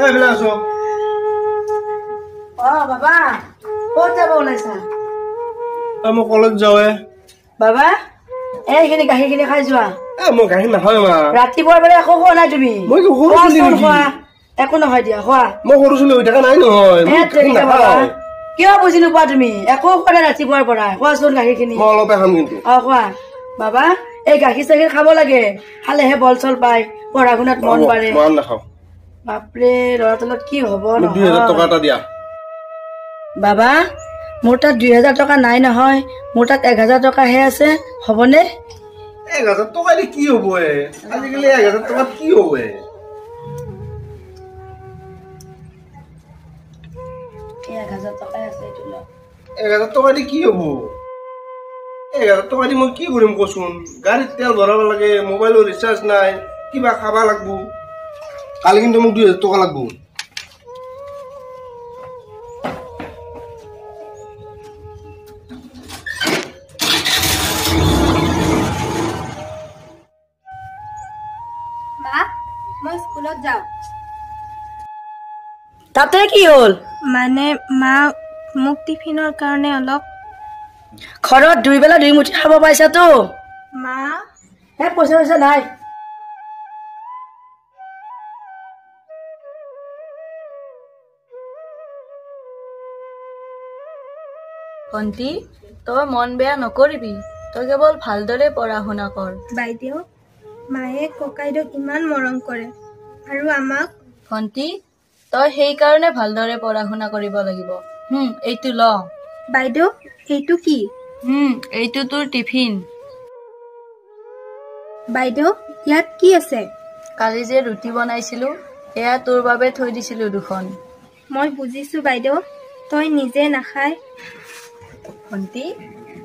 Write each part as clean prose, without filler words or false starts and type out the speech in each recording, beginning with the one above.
এই বেলা আছো বাবা ক'ত যাব ওলাইছা মই কলেজ যাওঁৱে বাবা এইখিনি গাখীৰখিনি খাই যোৱা মই গাখীৰ নাখাওঁ মা ৰাতিপুৱাৰ পৰা একো খোৱা নাই তুমি মই কি সৰু ছোৱালী নেকি একো নহয় দিয়া খোৱা মই সৰু ছোৱালী হৈ থকা নাই নহয় কিয় বুজি নোপোৱা তুমি একো খোৱা নাই ৰাতিপুৱাৰ পৰা খোৱাচোন গাখীৰখিনি মই অলপে খাম কিন্তু খোৱা বাবা এই গাখীৰ চাখীৰ খাব লাগে খালেহে বল চল পায় পঢ়া শুনাত মন বাঢ়ে মই নাখাওঁ বাপৰে ল'ৰাটোৰ লগত কি হ'ব 2000 টকা এটা দিয়া বাবা মোৰ তাত 2000 টকা নাই নহয় মোৰ তাত 1000 টকাহে আছে হ'বনে 1000 টকা দি কি হ'ব আজিকালি 1000 টকাত কি হ'ব 1000 টকাই আছে এইটো ল 1000 টকা দি কি হ'ব 1000 টকা দি মই কি কৰিম কচোন গাড়ীত তেল ভৰাব লাগে মোবাইলৰ ৰিচাৰ্জ নাই কিবা খাবা লাগব কালি কিন্তু মোক 2000 টকা লাগব মা মই স্কুলত যাওঁ তাতে কি হ'ল মানে মা মোক টিফিনৰ কাৰণে অলপ ঘৰত দুই বেলা দুই মুঠি খাব পাইছাতো মা পইচা নাই ভণ্টি তই মন বেয়া নকৰিবি তই কেৱল ভালদৰে পঢ়া শুনা কৰ বাইদেউ মায়ে ককাইদেউক ইমান মৰম কৰে আৰু আমাক ভণ্টি তই সেইকাৰণে ভালদৰে পঢ়া শুনা কৰিব লাগিব এইটো ল বাইদেউ এইটো কি এইটো তোৰ টিফিন বাইদেউ ইয়াত কি আছে কালি যে ৰুটি বনাইছিলো এয়া তোৰ বাবে থৈ দিছিলো দুখন মই বুজিছো বাইদেউ তই নিজে নাখায় ভণ্টি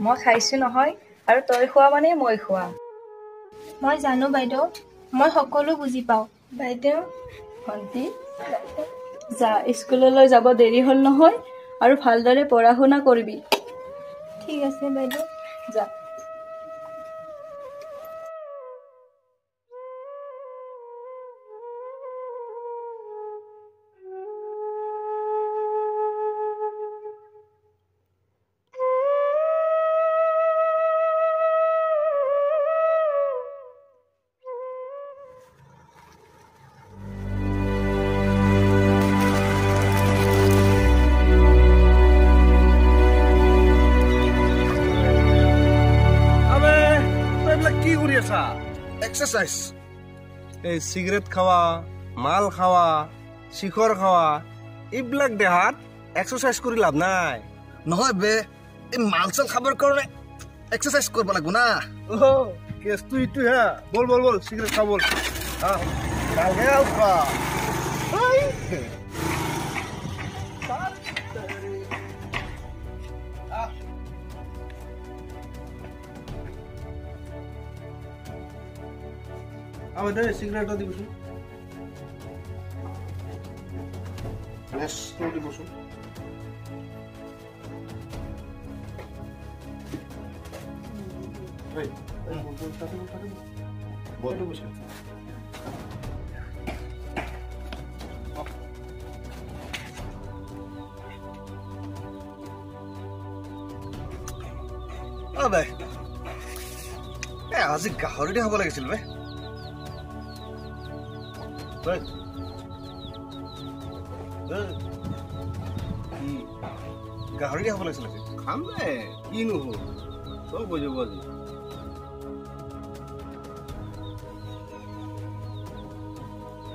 মই খাইছো নহয় আৰু তই খোৱা মানে মই খোৱা মই জানো বাইদেউ মই সকলো বুজি পাওঁ বাইদেউ ভণ্টি যা স্কুললৈ যাব দেৰি হ'ল নহয় আৰু ভালদৰে পঢ়া শুনা কৰিবি ঠিক আছে বাইদেউ যা এক্সাৰসাইজ এই সিগাৰেট খাওয়া মাল খাওয়া শিখৰ খাওয়া এইবিলাক দেহাত এক্সাৰসাইজ কৰি লাভ নাই নহয় বে এই মাল চাল খাবৰ কাৰণে এক্সাৰসাইজ কৰিব লাগিব না কেছটো ইটো হা বল বল বল সিগাৰেট খা বল ভালকে খা আমাদেৰ সিগাৰেটটা দিবসু নেস তো দিবসু এই বল বসে আবে আজি গাহৰি খাব লাগিছিল বে গাহৰি খাব লাগিছিল খাম দে কিনো হ'ল চব হৈ যাব আজি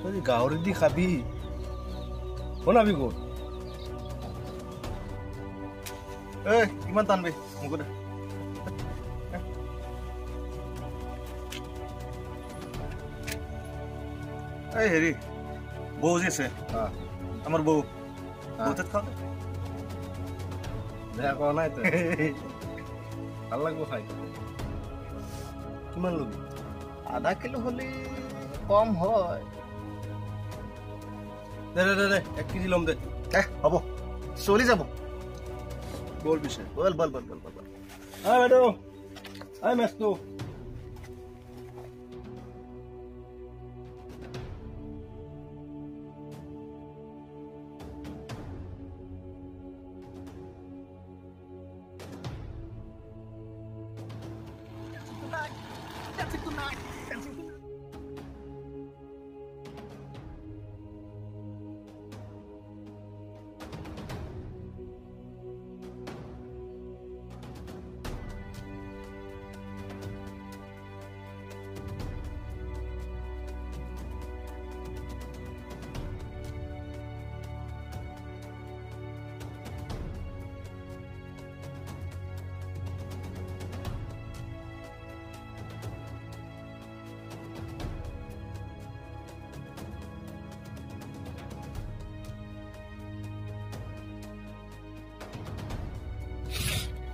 তই গাহৰি দি খাবি বনাবি ক'ত কিমান টানবি মোক দে এই হেৰি বৌ যে আছে আমাৰ বৌ বৌতাত খাওঁ বেয়া কোৱা নাই তই ভাল লাগিব খাই কিমান ল'বি আধা কিলো হ'লে কম হয় দে দে দে 1 কেজি ল'ম দে হ'ব চলি যাব বল পিছে বল বল বল বল বল বাইদেউ মেচটো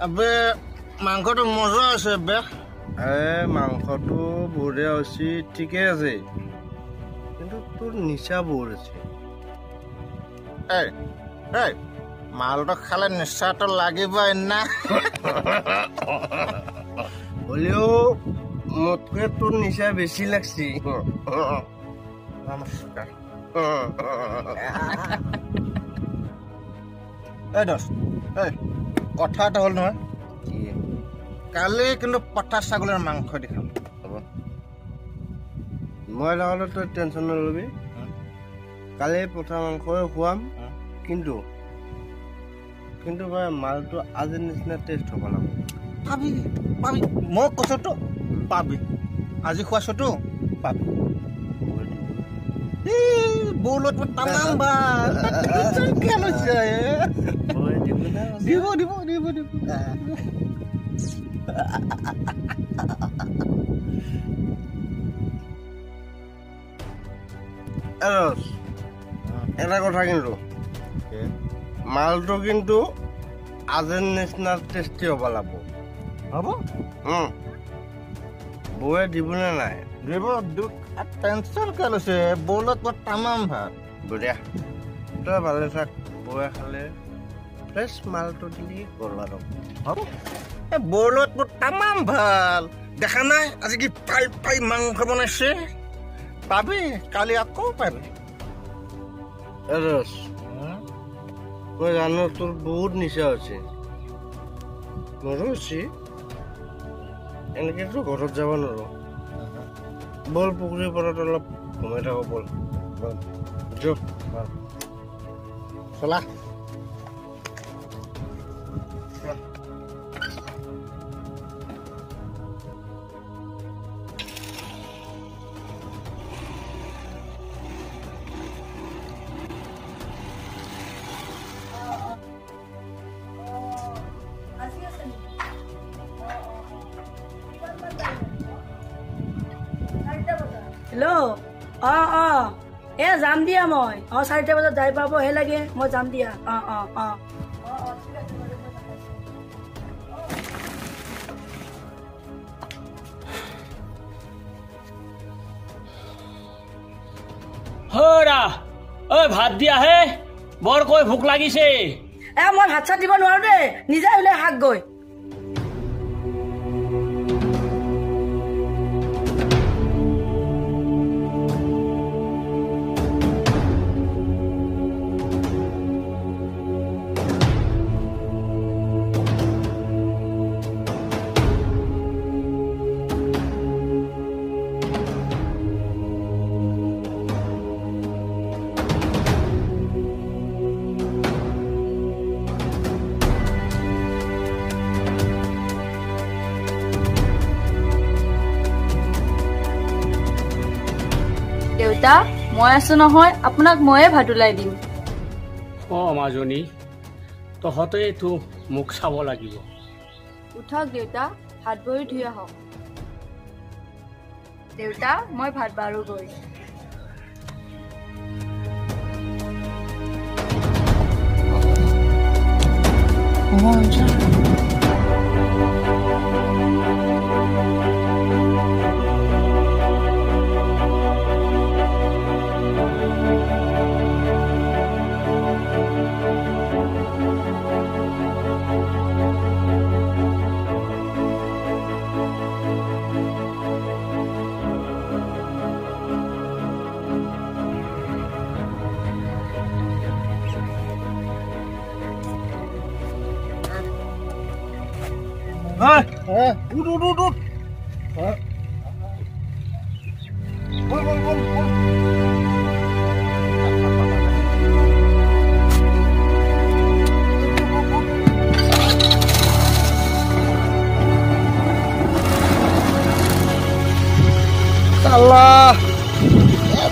আবে মাংসটো মজা আছে বে মাংসটো বঢ়িয়া হৈছে ঠিকে আছে কিন্তু তোৰ নিচা বহুত আছে এই এই মালটো খালে নিচাটো লাগিবই না হ'লেও মোতকৈ তোৰ নিচা বেছি লাগছি নমস্কাৰ এই দোষ এই কথা এটা হ'ল নহয় কালি কিন্তু পঠা ছাগলীৰ মাংস দি খাম হ'ব মই লগালে তই টেনশ্যন নলবি কালি পঠা মাংসই খুৱাম কিন্তু কিন্তু ভাই মালটো আজিৰ নিচিনা টেষ্ট হ'ব লাগিব পাবি পাবি মই কৈছোতো পাবি আজি খুৱাইছোতো পাবি বৌলত তামাম বা দিব দিব দিব দিব এটা কথা কিন্তু মালটো কিন্তু আজিৰ নিচিনা টেষ্টি হ'ব লাগিব হ'ব বৌয়ে দিবনে নাই দিব টেনশ্যন কিয় লৈছে বৌলত মই তামাম ভাত বঢ়িয়া তই ভালে থাক বৌয়ে খালে ফ্ৰেছ মালটো দিলি গ'ল আৰু হ'ব এই বৌলত মোৰ তামাম ভাল দেখা নাই আজি কি পাই পাই মাংস বনাইছে পাবি কালি আকৌ পাবি মই জানো তোৰ বহুত নিচা হৈছে মোৰো হৈছে এনেকেতো ঘৰত যাব নোৱাৰো বল পুখুৰীৰ পাৰত অলপ ঘুমাই থাকো বল চলা হেল্ল' যাম দিয়া মই 4টা বজাত যাই পাবহে লাগে মই যাম দিয়া ভাত দিয়া হে বৰকৈ ভোক লাগিছে মই ভাত চাত দিব নোৱাৰো দেই নিজে ওলাই শাক গৈ দেউতা মই আছো নহয় আপোনাক ময়ে ভাত ওলাই দিম মাজনী তহঁতেইতো মোক চাব লাগিব উঠক দেউতা হাত ভৰি ধুই আহক দেউতা মই ভাত বাৰুগৈ উঠ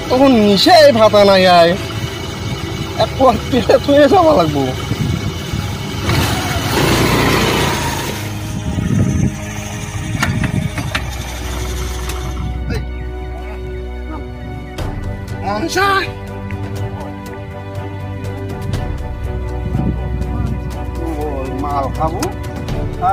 তখন নিচাই ভাতা নাই আয় এক পিঠে থুয়ে যাব লাগবো মাল খাবো বা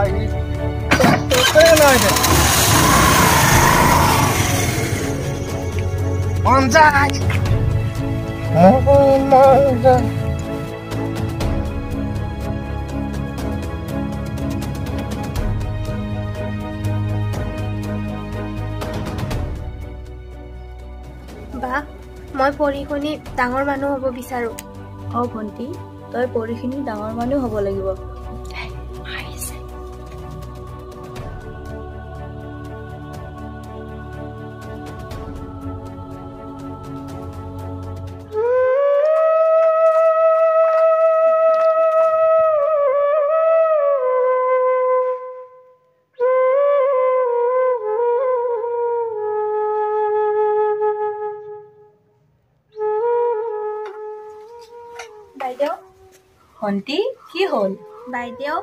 মই পঢ়ি শুনি ডাঙৰ মানুহ হ'ব বিচাৰো। ভণ্টি তই পঢ়ি শুনি ডাঙৰ মানুহ হ'ব লাগিব। বাইদেউ ভণ্টি কি হ'ল? বাইদেউ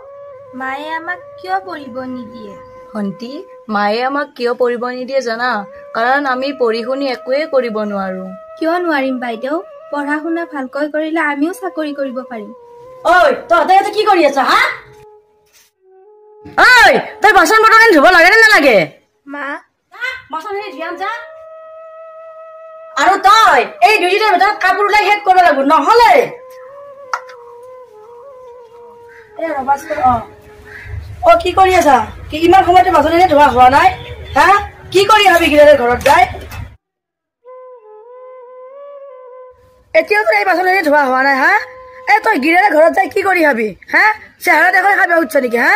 মায়ে আমাক কিয় পঢ়িব নিদিয়ে? ভণ্টি মায়ে আমাক কিয় পঢ়িব নিদিয়ে জানা? কাৰণ আমি পঢ়ি শুনি একোৱে কৰিব নোৱাৰো। কিয় নোৱাৰিম বাইদেউ? পঢ়া শুনা ভালকৈ কৰিলে আমিও চাকৰি কৰিব পাৰিম। ঐ তহঁতে ইয়াতে কি কৰি আছা হা? ঐ তই বাচন বৰ্তন ধুব লাগে নে নালাগে? মা বাচনখিনি ধুই আন যা। আৰু তই এই দুদিনৰ ভিতৰত কাপোৰ ওলাই শেষ কৰিব লাগিব, নহলে কি কৰি আছা? কি ইমান সময়তে বাচন এনে ধোৱা হোৱা নাই? হা কি কৰি আবি গিৰিয়েকৰ ঘৰত যাই? এতিয়াও তোৰ এই বাচন এনে ধোৱা হোৱা নাই? হা তই গিৰিয়েকৰ ঘৰত যাই কি কৰি খাবি? হা চেহেৰা দেখুৱাই খাব উঠছ নেকি? হা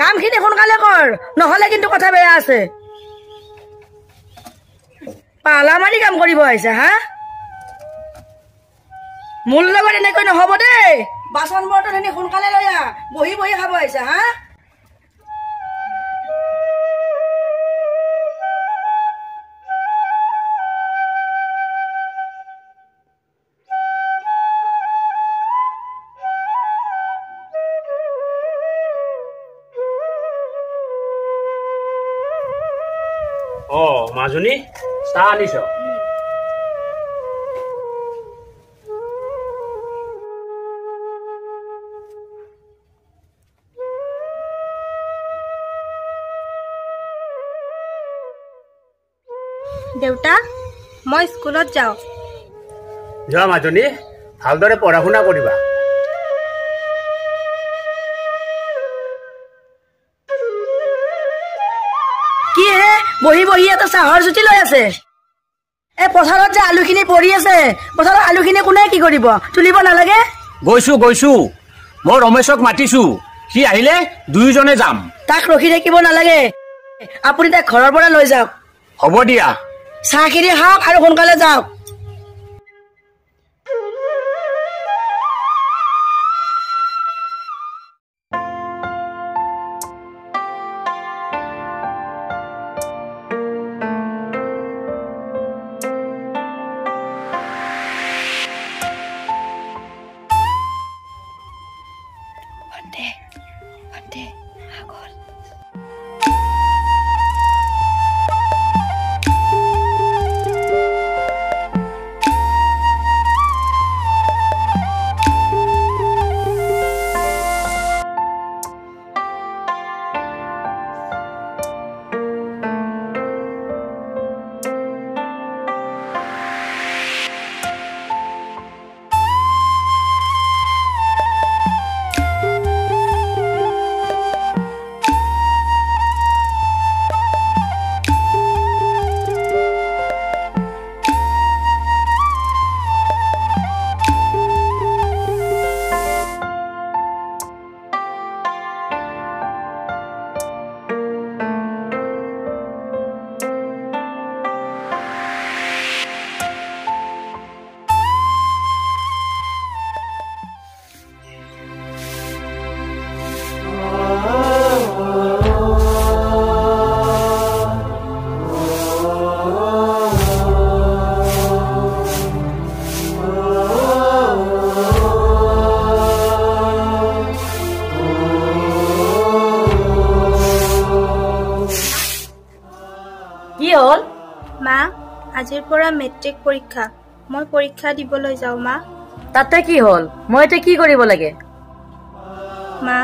কামখিনি সোনকালে কৰ, নহলে কিন্তু কথা বেয়া আছে। পালা মাৰি কাম কৰিব আহিছে। হা মোৰ লগত এনেকৈ নহব দেই। বাচন বৰ্তন এনে সোনকালে লৈ আহ, বহি বহি খাব আহিছে। হা মাজনী চাহ আনিছ? দেউতা মই স্কুলত যাওঁ। যোৱা মাজনী, ভালদৰে পঢ়া শুনা কৰিবা। কি হে বহি বহি এটা চাহৰ জুতি লৈ আছে? পথাৰত যে আলুখিনি পৰি আছে, পথাৰত আলুখিনি কোনে কি কৰিব? তুলিব নালাগে? গৈছো মই ৰমেশক মাতিছো, সি আহিলে দুয়োজনে যাম। তাক ৰখি থাকিব নালাগে, আপুনি তাক ঘৰৰ পৰা লৈ যাওক। হ'ব দিয়া। চাহখিনি খাওক আৰু সোনকালে যাওক। কি হল? মা আজিৰ পৰা মেট্ৰিক পৰীক্ষা, মই পৰীক্ষা দিবলৈ যাওঁ। মা তাতে কি হ'ল? মই এতিয়া কি কৰিব লাগে? মা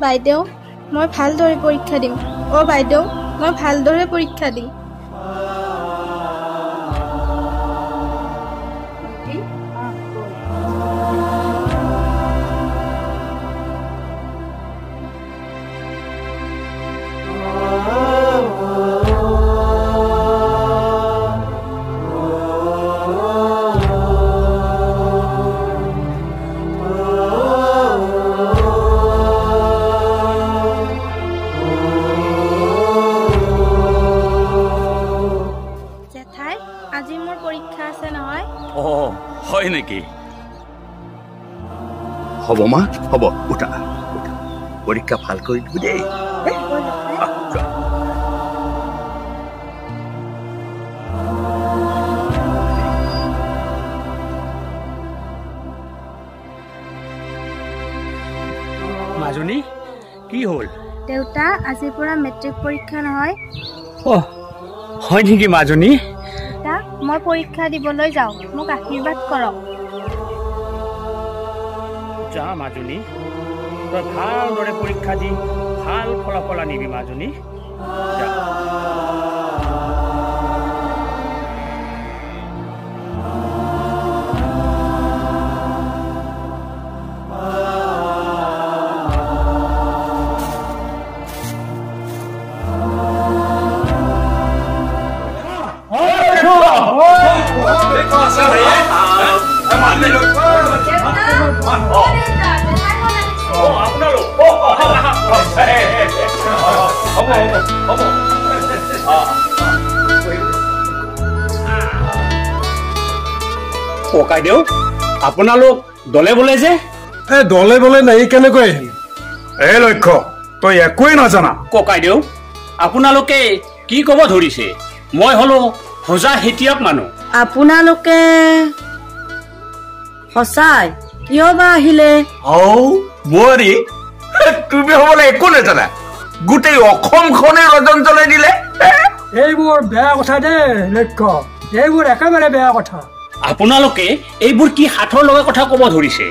বাইদেউ মই ভালদৰে পৰীক্ষা দিম। বাইদেউ মই ভালদৰে পৰীক্ষা দিম। আজি মোৰ পৰীক্ষা আছে নহয়? হয় নেকি? হ'ব মা, হ'ব, উঠা পৰীক্ষা ভাল কৰি দিব দেই। মাজনী কি হ'ল? দেউতা আজিৰ পৰা মেট্ৰিক পৰীক্ষা নহয়? হয় নেকি মাজনী? মই পৰীক্ষা দিবলৈ যাওঁ, মোক আশীৰ্বাদ কৰক। যা মাজনী, তই ভালদৰে পৰীক্ষা দি ভাল ফলাফল আনিবি মাজনী। ককাইদেউ, আপোনালোক দলে বলে যে? দলে বলে নাই কেনেকৈ আহিল? লক্ষ্য, তই একোৱেই নাজানা। ককাইদেউ, আপোনালোকে কি ক'ব ধৰিছে? মই হলো সজা খেতিয়ক মানুহ। আপোনালোকে সঁচাই কিয় বা আহিলে? বোৱাৰী, তুমি হ'বলৈ একো নাজানা, গোটেই অসমখনে ৰজন জ্বলাই দিলে। এইবোৰ বেয়া কথা দেই লক্ষ্য, এইবোৰ একেবাৰে বেয়া কথা। আপোনালোকে এইবোৰ কি হাতৰ লগা কথা ক'ব ধৰিছে?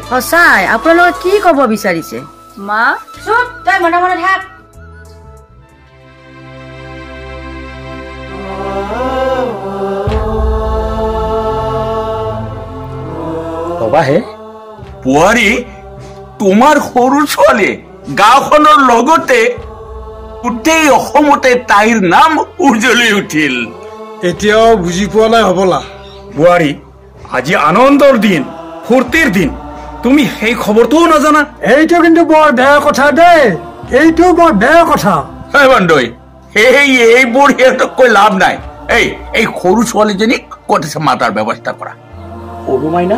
সঁচাই আপোনালোকে কি ক'ব বিচাৰিছে? মা চুপ, তই মনে মনে থাক। বাবাহে, বোৱাৰী, তোমাৰ সৰু ছোৱালীয়ে গাঁওখনৰ লগতে গোটেই অসমতে তাইৰ নাম উজ্বলি উঠিল। এতিয়াও বুজি পোৱা নাই হ'বলা। বোৱাৰী, আজি আনন্দৰ দিন, ফূৰ্তিৰ দিন, তুমি সেই খবৰটোও নাজানা? এইটো কিন্তু বৰ বেয়া কথা দেই, এইটো বৰ বেয়া কথা। বন্ধুই, এইবোৰ সিহঁতক কৈ লাভ নাই। এই সৰু ছোৱালীজনীক ক'ত আছে মাতাৰ ব্যৱস্থা কৰা। সৰু মাইনা?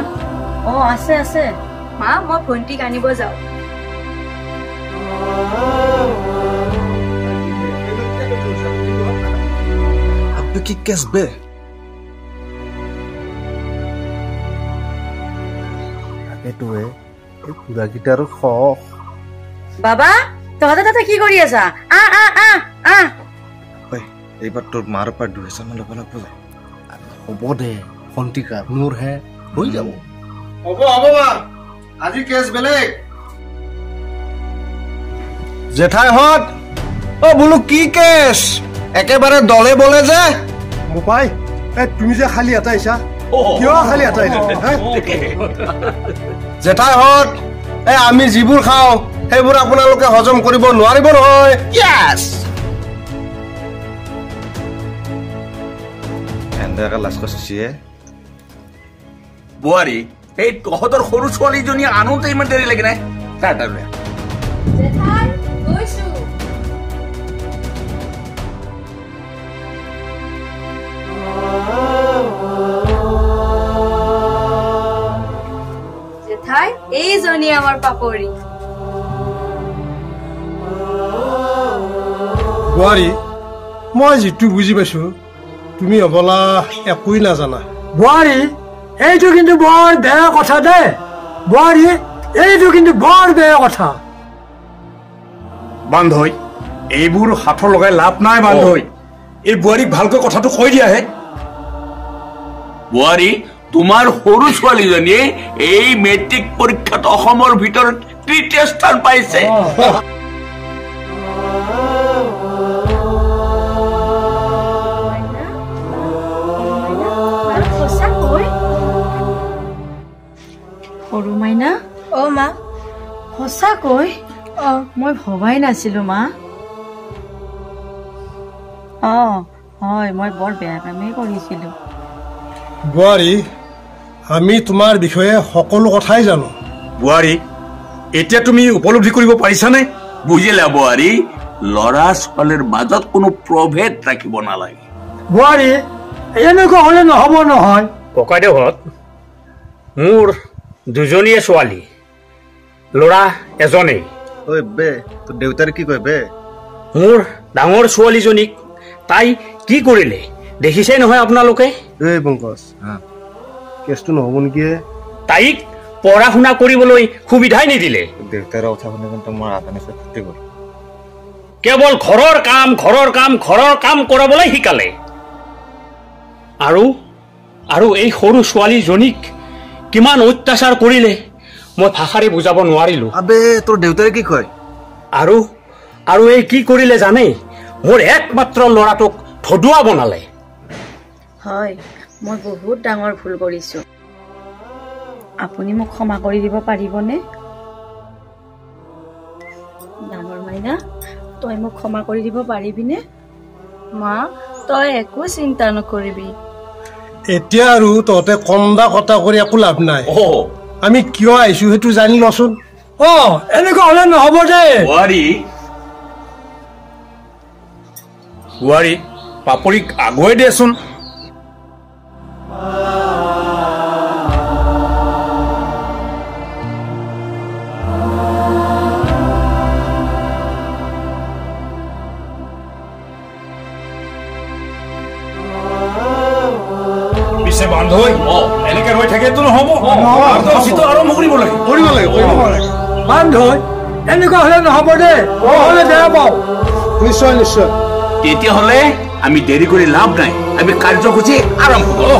আছে আছে। মা, মই ভণ্টিক আনিব যাওঁ। আপনি কি কেসবে? তাকেটোৱে এই পুৰাকেইটাৰ খখ। বাবা, তহঁতে তাতে কি কৰি আছা? এইবাৰ তোৰ মাৰ পৰা 2,000 মান ল'ব লাগিব। হ'ব দে, সন্তিকা মোৰ হে হৈ যাব। হ'ব মা, আজি কেছ বেলেগ। জেঠাইহঁত, বোলো কি কেছ? একেবাৰে দলে বলে যে। মোপাই, তুমি যে খালি এটা আহিছা, কিয় খালি এটা আহিলা? জেঠাইহঁত, আমি যিবোৰ খাওঁ সেইবোৰ আপোনালোকে হজম কৰিব নোৱাৰিব নহয়। বোৱাৰী, এই তহঁতৰ সৰু ছোৱালীজনী আনোতে ইমান দেৰি লাগে নাই? জেঠাই গৈছো। জেঠাই এইজনী আমাৰ পাপৰি। বোৱাৰী মই যিটো বুজি পাইছো তুমি হবলা একোই নাজানা। বোৱাৰী এইটো কিন্তু বৰ বেয়া কথা দে। বোৱাৰী এইটো কিন্তু বৰ বেয়া কথা। বান্ধৈ এইবোৰ হাতৰ লগাই লাভ নাই। বান্ধৈ এই বোৱাৰীক ভালকৈ কথাটো কৈ দিয়াহে। বোৱাৰী তোমাৰ সৰু ছোৱালীজনীয়ে এই মেট্ৰিক পৰীক্ষাত অসমৰ ভিতৰত ৩য় স্থান পাইছে। সৰু মাইনা অ মা সঁচাকৈ মই ভবাই নাছিলো মা। হয় মই বৰ বেয়া কামেই কৰিছিলো। বোৱাৰী আমি তোমাৰ বিষয়ে সকলো কথাই জানো। বোৱাৰী এতিয়া তুমি উপলব্ধি কৰিব পাৰিছানে? বুজিলা বোৱাৰী, ল'ৰা ছোৱালীৰ মাজত কোনো প্ৰভেদ ৰাখিব নালাগে। বোৱাৰী এনেকুৱা হলে নহব নহয়। ককাইদেউহঁত মোৰ দুজনীয়ে ছোৱালী, ল'ৰা এজনেই। ঐ বে তোৰ দেউতাৰে কি কয় বে? মোৰ ডাঙৰ ছোৱালীজনীক তাই কি কৰিলে দেখিছে নহয় আপোনালোকে। এই পংকজ কেছটো নহব নেকি? তাইক পঢ়া শুনা কৰিবলৈ সুবিধাই নিদিলে। দেউতাৰ কথা শুনি কিন্তু মোৰ আদানিছে ফুটি গ'ল। কেৱল ঘৰৰ কাম কৰাবলৈ শিকালে। আৰু এই সৰু ছোৱালীজনীক কিমান অত্যাচাৰ কৰিলে মই ভাষাৰে বুজাব নোৱাৰিলো। আবে তোৰ দেউতাৰে কি কয়? আৰু এই কি কৰিলে জানে? মোৰ একমাত্ৰ ল'ৰাটোক ধদুৱা বনালে। হয় মই বহুত ডাঙৰ ভুল কৰিছো। আপুনি মোক ক্ষমা কৰি দিব পাৰিবনে? ডাঙৰ মাইনা তই মোক ক্ষমা কৰি দিব পাৰিবিনে? মা তই একো চিন্তা নকৰিবি। এতিয়া আৰু তহঁতে কন্দা কটা কৰি একো লাভ নাই। আমি কিয় আহিছো সেইটো জানি লচোন। এনেকুৱা হলে নহব দে। বোৱাৰী পাপৰিক আগুৱাই দেচোন। পিছে বান্ধৈ এনেকে ৰৈ থাকেতো নহব। আৰম্ভ কৰিব লাগে। বান্ধৈ এনেকুৱা হলে নহব দে। হলে বেয়া পাওঁ। নিশ্চয় নিশ্চয়। তেতিয়াহ'লে আমি দেৰি কৰি লাভ নাই, আমি কাৰ্যসূচী আৰম্ভ কৰোঁ।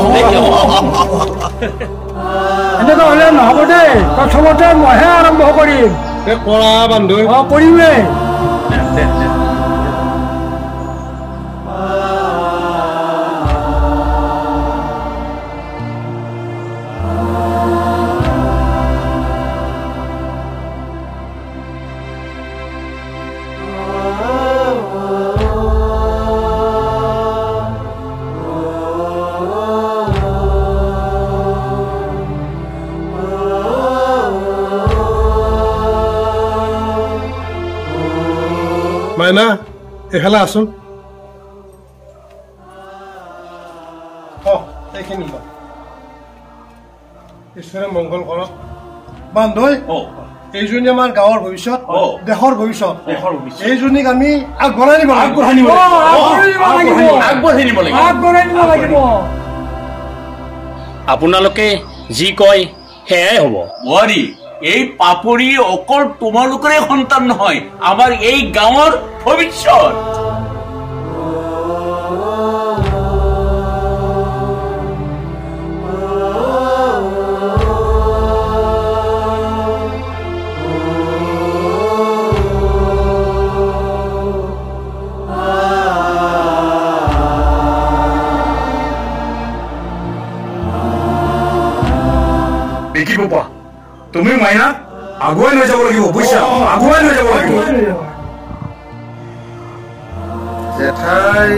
এনেকুৱা হলে নহব দে। প্ৰথমতে মইহে আৰম্ভ কৰিম। কৰা বান্ধৈ। কৰিমেই। মাইনা এফালে আছোন। এইখিনি ঈশ্বৰে মংগল কৰক। বান্ধৈ এইজনী আমাৰ গাঁৱৰ ভৱিষ্যত, দেশৰ ভৱিষ্যত। এইজনীক আমি আগবঢ়াই নিব লাগিব। আপোনালোকে যি কয় সেয়াই হ'ব। বোৱাৰী এই পাপৰি অকল তোমালোকৰে সন্তান নহয়, আমাৰ এই গাঁৱৰ ভৱিষ্যত। তুমি মাইনা আগুৱাই লৈ যাব লাগিব। বুজিছা? আগুৱাই লৈ যাব লাগিব। জেঠাই